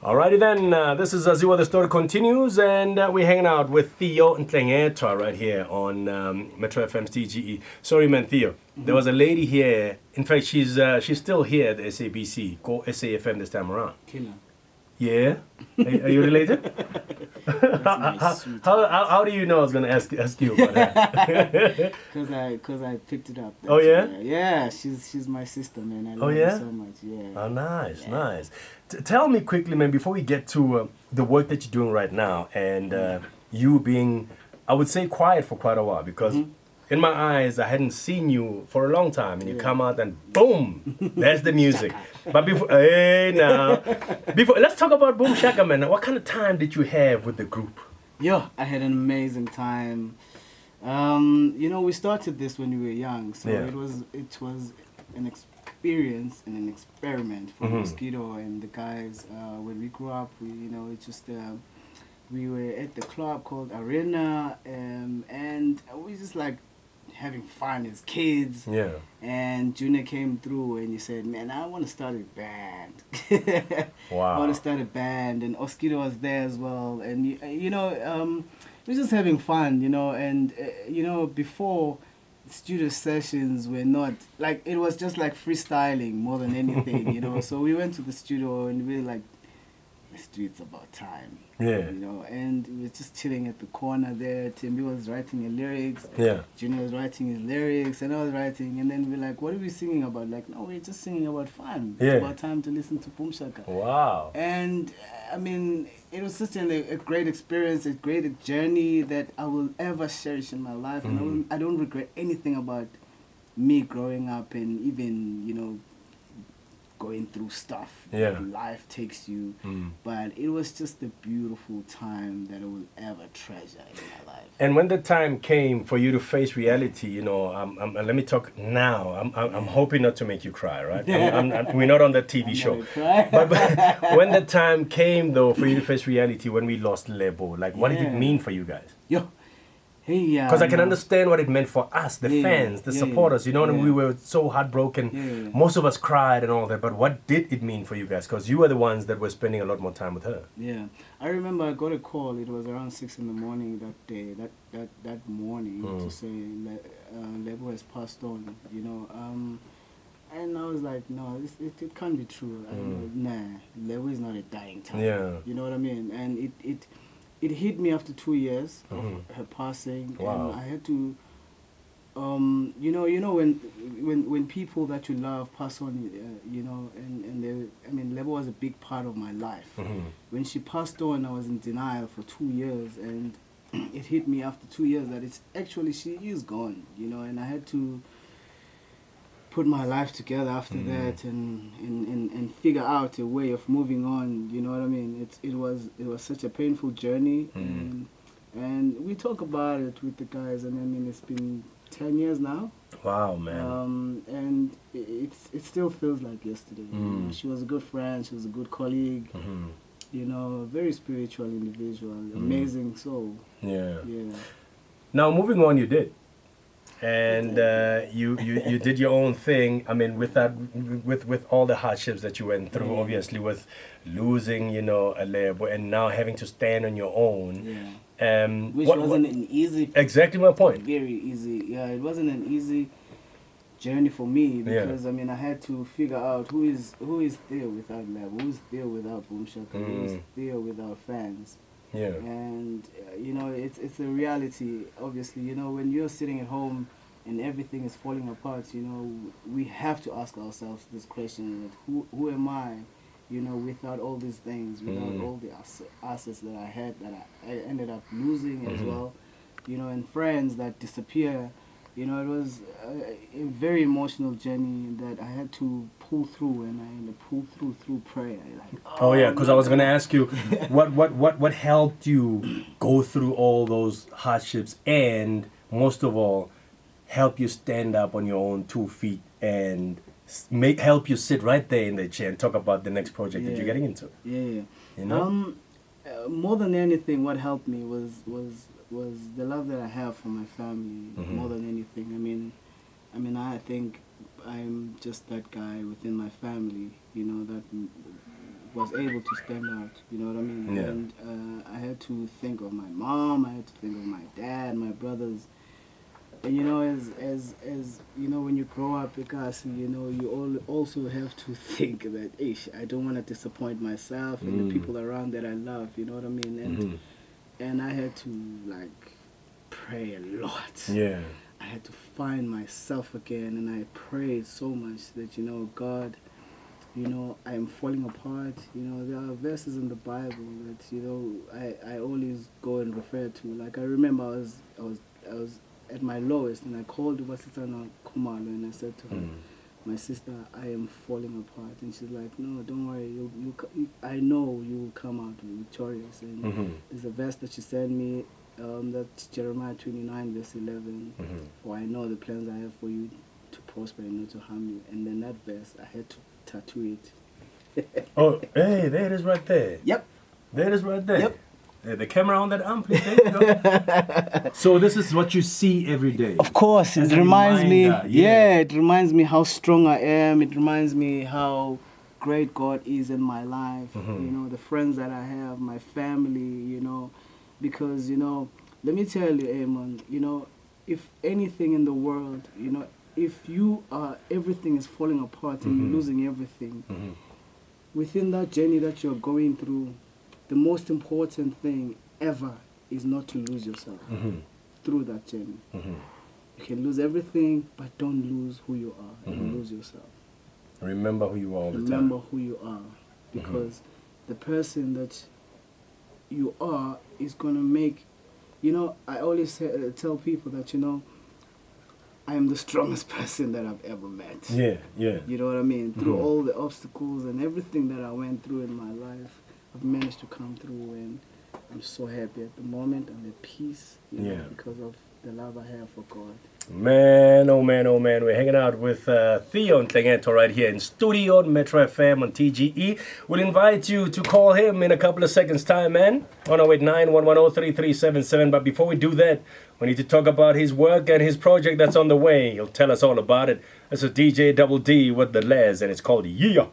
Alrighty then, this is Aziwa. The story continues, and we're hanging out with Theo Nhlengethwa right here on Metro FM's TGE. Sorry, man, Theo. There was a lady here. In fact, she's still here at the SABC, called SAFM this time around. Killer. Yeah? Are you related? How do you know I was going to ask you about that? Because I picked it up. Oh, yeah? Yeah, she's my sister, man. I love her so much. Yeah. Oh, nice, nice. Tell me quickly, man, before we get to the work that you're doing right now and you being, I would say, quiet for quite a while because in my eyes, I hadn't seen you for a long time and you come out and boom, there's the music. But before, let's talk about Boom Shaka, man. What kind of time did you have with the group? Yo, I had an amazing time. We started this when we were young, so it was an experience and an experiment for Mosquito and the guys. When we grew up, we were at the club called Arena, and we just like having fun as kids. Yeah. And Junior came through and he said, "Man, I want to start a band." Wow. I want to start a band, and Mosquito was there as well, and we were just having fun, and before studio sessions were not like, it was just like freestyling more than anything, so we went to the studio and we were like, let's do It's About Time. Yeah. And we were just chilling at the corner there. Timby was writing the lyrics. Yeah. Junior was writing his lyrics, and I was writing, and then we're like, what are we singing about? Like, no, we're just singing about fun. Yeah. It's about time to listen to Boom Shaka. Wow. And I mean, it was such a great experience, a great journey that I will ever cherish in my life. And I don't regret anything about me growing up and even, going through stuff that life takes you. But it was just a beautiful time that I will ever treasure in my life. And when the time came for you to face reality, let me talk now. I'm hoping not to make you cry, right? We're not on the TV show. But when the time came, though, for you to face reality, when we lost Lebo, like, what did it mean for you guys? Yo. Hey, because I can understand what it meant for us, the fans, the supporters. We were so heartbroken. Most of us cried and all that. But what did it mean for you guys? Because you were the ones that were spending a lot more time with her. Yeah, I remember I got a call. It was around 6 in the morning that day. That morning to say Lebo has passed on. And I was like, no, it can't be true. Lebo is not a dying time. Yeah. You know what I mean? And it hit me after 2 years of her passing. Wow. And I had to, when people that you love pass on, Lebo was a big part of my life. When she passed on, I was in denial for 2 years, and it hit me after 2 years that it's actually, she is gone, and I had to put my life together after that and figure out a way of moving on. You know what I mean? It was such a painful journey, and we talk about it with the guys, and I mean, it's been 10 years now. Wow, man. And it still feels like yesterday. She was a good friend, she was a good colleague, a very spiritual individual, amazing soul. Yeah. Now, moving on, you did. And you did your own thing. I mean, with that, with all the hardships that you went through, obviously with losing, a Lebo, and now having to stand on your own. Which wasn't an easy. Exactly my point. Very easy. Yeah, it wasn't an easy journey for me because I mean, I had to figure out who is there without Lebo, who is there without Boom Shaka, who is there without fans. Yeah. And it's a reality. Obviously, when you're sitting at home and everything is falling apart, we have to ask ourselves this question: who am I? Without all these things, without all the assets that I had, that I ended up losing as well, and friends that disappear. It was a very emotional journey that I had to pull through, and I had to pull through prayer. Because I was going to ask you, what helped you go through all those hardships, and most of all, help you stand up on your own 2 feet and help you sit right there in the chair and talk about the next project that you're getting into? More than anything, what helped me was the love that I have for my family. More than anything, I mean, I think I'm just that guy within my family, that was able to stand out. You know what I mean? Yeah. And I had to think of my mom. I had to think of my dad, my brothers. And you know, as you know, when you grow up, because you know, you also have to think that, ish, I don't want to disappoint myself and the people around that I love. You know what I mean? And and I had to like pray a lot. Yeah. I had to find myself again, and I prayed so much that, you know, God, you know, I am falling apart. You know, there are verses in the Bible that, you know, I always go and refer to. Like, I remember I was at my lowest, and I called Vasitana Kumalo, and I said to her, my sister, I am falling apart. And she's like, no, don't worry, I know you will come out victorious. And there's a verse that she sent me, that's Jeremiah 29 verse 11. For I know the plans I have for you, to prosper and not to harm you. And then that verse, I had to tattoo it. Oh, hey, there it is right there. Yep. There it is right there. Yep. The camera on that arm, please. There you go. So this is what you see every day. Of course, As it a reminds me. reminder, Yeah, it reminds me how strong I am. It reminds me how great God is in my life. You know, the friends that I have, my family. You know, because you know, let me tell you, Amon. You know, if anything in the world, you know, if you are everything is falling apart and you're losing everything, within that journey that you're going through, the most important thing ever is not to lose yourself through that journey. You can lose everything, but don't lose who you are and lose yourself. Remember who you are all the time. Remember who you are, because the person that you are is going to make, you know, I always tell people that, you know, I am the strongest person that I've ever met. Yeah, yeah. You know what I mean? Through all the obstacles and everything that I went through in my life, I've managed to come through, and I'm so happy at the moment. I'm at peace, you know, because of the love I have for God. Man, oh man, oh man. We're hanging out with Theo Nhlengethwa right here in studio on Metro FM on TGE. We'll invite you to call him in a couple of seconds' time, man. 1089-110-3377. But before we do that, we need to talk about his work and his project that's on the way. He'll tell us all about it. That's a DJ Double D with the Les, and it's called Yeah.